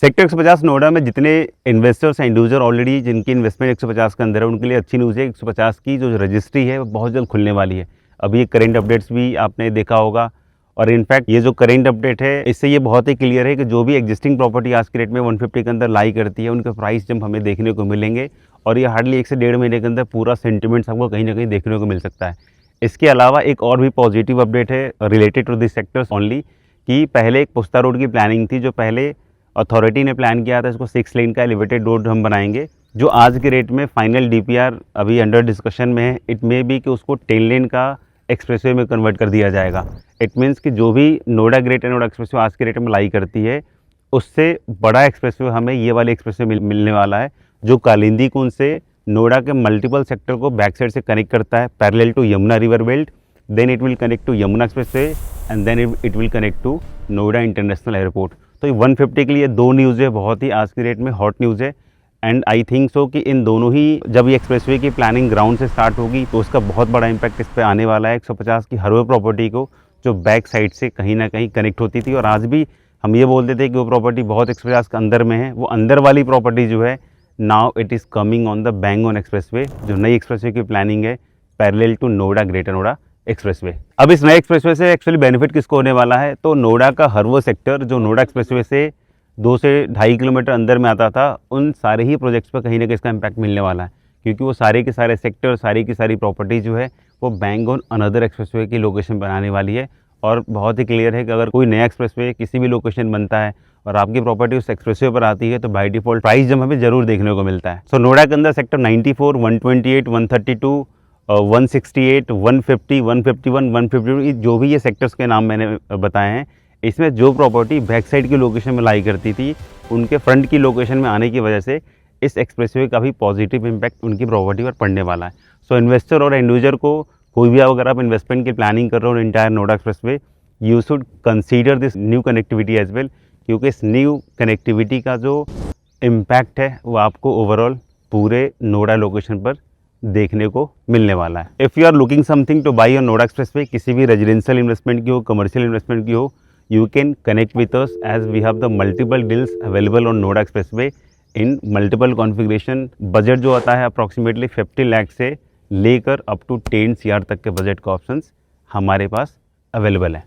Sector 150 Noida में जितने investors हैं, इंडिविजुअल ऑलरेडी जिनकी इन्वेस्टमेंट 150 के अंदर है, उनके लिए अच्छी न्यूज़ है। 150 की जो रजिस्ट्री है वो बहुत जल्द खुलने वाली है। अभी ये करेंट अपडेट्स भी आपने देखा होगा और इनफैक्ट ये जो करेंट अपडेट है इससे ये बहुत ही क्लियर है कि जो भी एग्जिस्टिंग प्रॉपर्टी आज के रेट में 150 के अंदर लाई करती है, उनके प्राइस जब हमें देखने को मिलेंगे और ये हार्डली 1 से 1.5 महीने के अंदर पूरा सेंटिमेंट्स आपको कहीं ना कहीं देखने को मिल सकता है। इसके अलावा एक और भी पॉजिटिव अपडेट है related to this sectors only, कि पहले एक पुस्ता रोड की प्लानिंग थी जो पहले अथॉरिटी ने प्लान किया था, इसको 6 लेन का एलिवेटेड रोड हम बनाएंगे, जो आज के रेट में फाइनल डीपीआर अभी अंडर डिस्कशन में है। इट मे बी कि उसको 10 लेन का एक्सप्रेसवे में कन्वर्ट कर दिया जाएगा। इट मीन्स कि जो भी नोएडा ग्रेटर नोएडा एक्सप्रेसवे आज के रेट में लाई करती है, उससे बड़ा एक्सप्रेसवे हमें ये वाले एक्सप्रेसवे मिलने वाला है, जो कालिंदी कुंज से नोएडा के मल्टीपल सेक्टर को बैक साइड से कनेक्ट करता है parallel to Yamuna river belt. Then it will connect to Yamuna expressway and then it will connect to Noida international airport. तो ये 150 के लिए 2 न्यूज़ है, बहुत ही आज के रेट में हॉट न्यूज़ है। एंड आई थिंक सो कि इन दोनों ही, जब ये एक्सप्रेसवे की प्लानिंग ग्राउंड से स्टार्ट होगी तो उसका बहुत बड़ा इंपैक्ट इस पर आने वाला है। 150 की हर वो प्रॉपर्टी को जो बैक साइड से कहीं ना कहीं कनेक्ट होती थी, और आज भी हम ये बोलते थे कि वो प्रॉपर्टी बहुत 150 के अंदर में है, वो अंदर वाली प्रॉपर्टी जो है now it is coming on the bang on expressway, जो नई एक्सप्रेसवे की प्लानिंग है parallel to Noida Greater Noida expressway. अब इस नए एक्सप्रेसवे से एक्चुअली बेनिफिट किसको होने वाला है, तो नोएडा का हर वो सेक्टर जो नोएडा एक्सप्रेसवे से 2 से 2.5 किलोमीटर अंदर में आता था, उन सारे ही प्रोजेक्ट्स पर कहीं ना कहीं इसका इम्पैक्ट मिलने वाला है, क्योंकि वो सारे के सारे सेक्टर, सारी की सारी प्रॉपर्टी जो है वो बैंग ऑन अनदर एक्सप्रेसवे की लोकेशन बनाने वाली है। और बहुत ही क्लियर है कि अगर कोई नया एक्सप्रेसवे किसी भी लोकेशन बनता है और आपकी प्रॉपर्टी उस एक्सप्रेसवे पर आती है तो बाय डिफॉल्ट प्राइस जब हमें जरूर देखने को मिलता है। सो नोएडा के अंदर सेक्टर 94, 128, 132, 168, 150, 151, 152, जो भी ये सेक्टर्स के नाम मैंने बताए हैं, इसमें जो प्रॉपर्टी बैक साइड की लोकेशन में लाई करती थी, उनके फ्रंट की लोकेशन में आने की वजह से इस एक्सप्रेसवे का भी पॉजिटिव इम्पैक्ट उनकी प्रॉपर्टी पर पड़ने वाला है। सो इन्वेस्टर और इंडिविजुअल को कोई भी अगर आप इन्वेस्टमेंट की प्लानिंग कर रहे हो entire Noida expressway, you should consider this new connectivity as well, क्योंकि इस न्यू कनेक्टिविटी का जो इम्पैक्ट है वो आपको ओवरऑल पूरे नोएडा लोकेशन पर देखने को मिलने वाला है। If you are looking something to buy on Noida expressway, किसी भी रेजिडेंशियल इन्वेस्टमेंट की हो, कमर्शियल इन्वेस्टमेंट की हो, you can connect with us as we have the multiple deals available on Noida Expressway in multiple configuration। Budget जो आता है approximately 50 lakh से लेकर अप टू 10 CR तक के बजट का ऑप्शंस हमारे पास अवेलेबल है।